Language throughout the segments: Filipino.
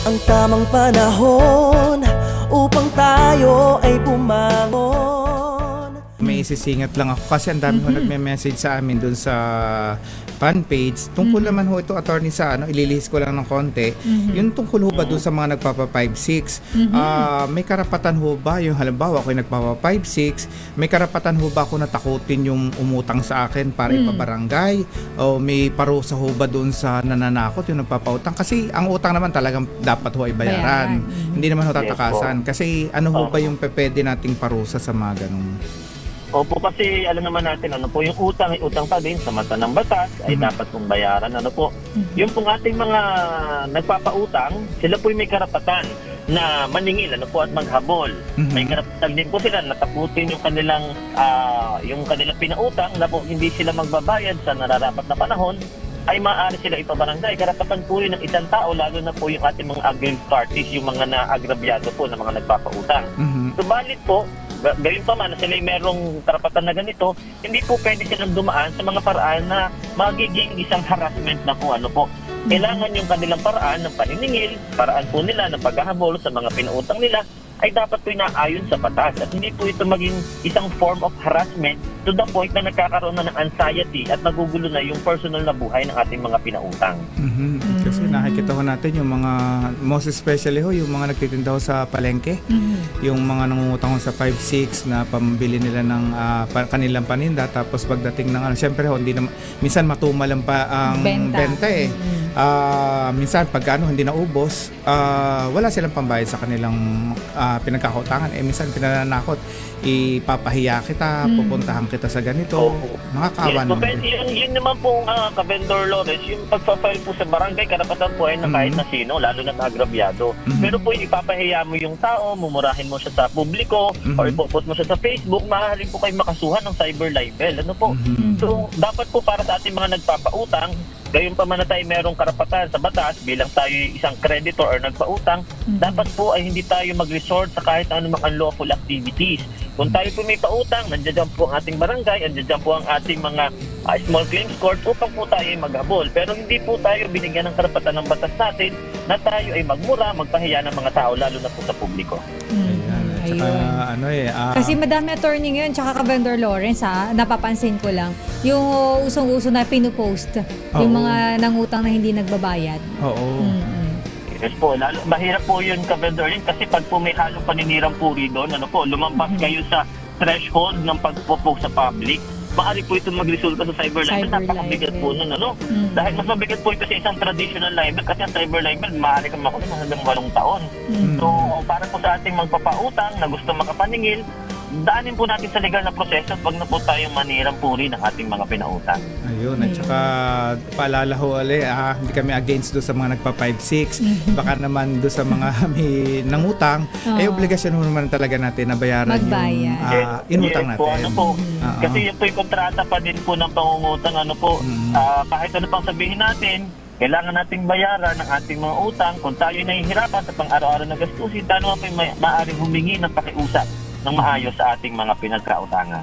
ang tamang panahon upang tayo ay bumangon. May isisingit lang ako kasi ang dami ho nagme-message sa amin dun sa fan page. Tungkol naman ho ito, attorney, sa ililihis ko lang ng konti. Yung tungkol ho ba dun sa mga nagpapa 5-6, may karapatan ho ba yung halimbawa ako yung nagpapa 5-6, may karapatan ho ba ako natakutin yung umutang sa akin para ipabarangay? O may parusa ho ba dun sa nananakot yung nagpapautang? Kasi ang utang naman talagang dapat ho ay bayaran. Hindi naman ho tatakasan. Kasi ano ho ba yung pwede nating parusa sa mga ganun? Opo, kasi alam naman natin, ano po, yung utang ay utang pa din sa mata ng batas, ay dapat pong bayaran, ano po. Yung pong ating mga nagpapautang, sila po may karapatan na maningil, ano po, at maghabol. May karapatan din po sila na taputin yung kanilang pinautang na po hindi sila magbabayad sa nararapat na panahon, ay maaari sila ipabarangay. Karapatan po yun ng isang tao, lalo na po yung ating mga aggrieved parties, yung mga naagrabyado po na mga nagpapautang. Subalit po, gayon pa man na sila merong karapatan na ganito, hindi po pwede silang dumaan sa mga paraan na magiging isang harassment na po, ano po. Kailangan yung kanilang paraan ng paniningil, paraan po nila ng paghahabol sa mga pinuutang nila, ay dapat po inaayon sa batas. At hindi po ito maging isang form of harassment to the point na nagkakaroon na ng anxiety at nagugulo na yung personal na buhay ng ating mga pinautang. Kasi nakikita ko natin yung mga, most especially ho, yung mga nagtitinda ho sa palengke, yung mga nangungutang ho sa 5-6 na pambili nila ng kanilang paninda, tapos pagdating ng syempre ho, hindi na, minsan matumal pa ang benta eh. Minsan pag hindi naubos, wala silang pambayad sa kanilang pinagkakautangan. Minsan pinananakot, ipapahiya kita, pupuntahan kita sa ganito. Nakakaawa naman. Yun naman po, ka-vendor Lawrence, yung pagpa-file po sa barangay, karapatan po ay na kahit na sino, lalo na agrabyado. Pero po ipapahiya mo yung tao, mumurahin mo siya sa publiko, or ipopot mo siya sa Facebook, maaaring po kayo makasuhan ng cyber libel. Ano po? So, dapat po para sa ating mga nagpapautang, gayon pa man na tayo merong karapatan sa batas bilang tayo isang creditor or nagpautang, dapat po ay hindi tayo mag-resort sa kahit anumang unlawful activities. Kung tayo po may pautang, nandiyan po ang ating barangay, nandiyan po ang ating mga small claims court upang po tayo ay maghabol. Pero hindi po tayo binigyan ng karapatan ng batas natin na tayo ay magmura, magpahiya ng mga tao, lalo na po sa publiko. Kasi madami attorney ngayon, tsaka ka-vendor Lawrence, napapansin ko lang, yung usong-uso na pinupost, yung mga nangutang na hindi nagbabayad. Yes po, mahirap po yun, ka-vendor yun, kasi pag po may halong paninirang puri doon, ano po, lumampas kayo sa threshold ng pagpo-post sa public, maaari po ito magresulta sa cyber libel. Napakabigat po nun, ano? Dahil mas mabigat po ito sa isang traditional libel, kasi ang cyber libel, maaari kang makulong hanggang 8 taon. So, para po sa ating magpapautang na gusto makapaningil, daanin po natin sa legal na proseso at wag na po tayong manirang puri ng ating mga pinautang. Ayun, at saka paalala ho ulit, hindi kami against do sa mga nagpa 5-6. Baka naman do sa mga may nangutang, obligasyon ho naman talaga natin na bayaran yung inutang natin. Po, ano po, kasi yun po yung kontrata pa din po ng pangungutang, ano po, kahit ano pang sabihin natin, kailangan nating bayaran ng ating mga utang. Kung tayo nahihirapan sa pang-araw-araw na gastusin, tayo po maaaring humingi ng pakiusap ng maayos sa ating mga pinagkautangan.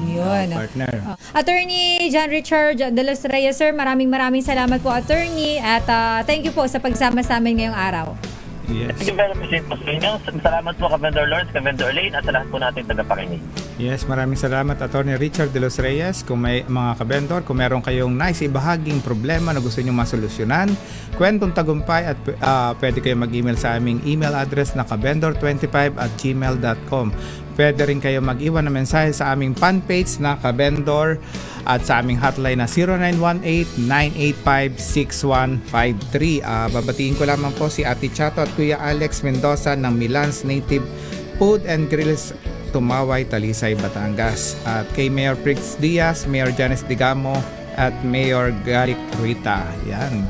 Yun. Partner. Attorney John Richard de los Reyes, sir, maraming salamat po, attorney, at thank you po sa pagsama sa amin ngayong araw. Yes. Thank you very much po sa inyo. Salamat po ka-vendor Lawrence, ka-vendor Lane, at sa lahat po natin tagapakinig. Yes, maraming salamat, Attorney Richard de los Reyes. Kung may mga ka-vendor, kung meron kayong nice ibahaging problema na gusto nyo masolusyonan, kwentong tagumpay, at pwede kayo mag-email sa aming email address na kabendor25@gmail.com. Pwede rin kayo mag-iwan ng mensahe sa aming fan page na Kabendor at sa aming hotline na 0918-985-6153. Babatiin ko lamang po si Ate Chato at Kuya Alex Mendoza ng Milan's Native Food and Grills, Tumaway, Talisay, Batangas. At kay Mayor Prix Diaz, Mayor Janice Digamo, at Mayor Galic Ruita. Yan.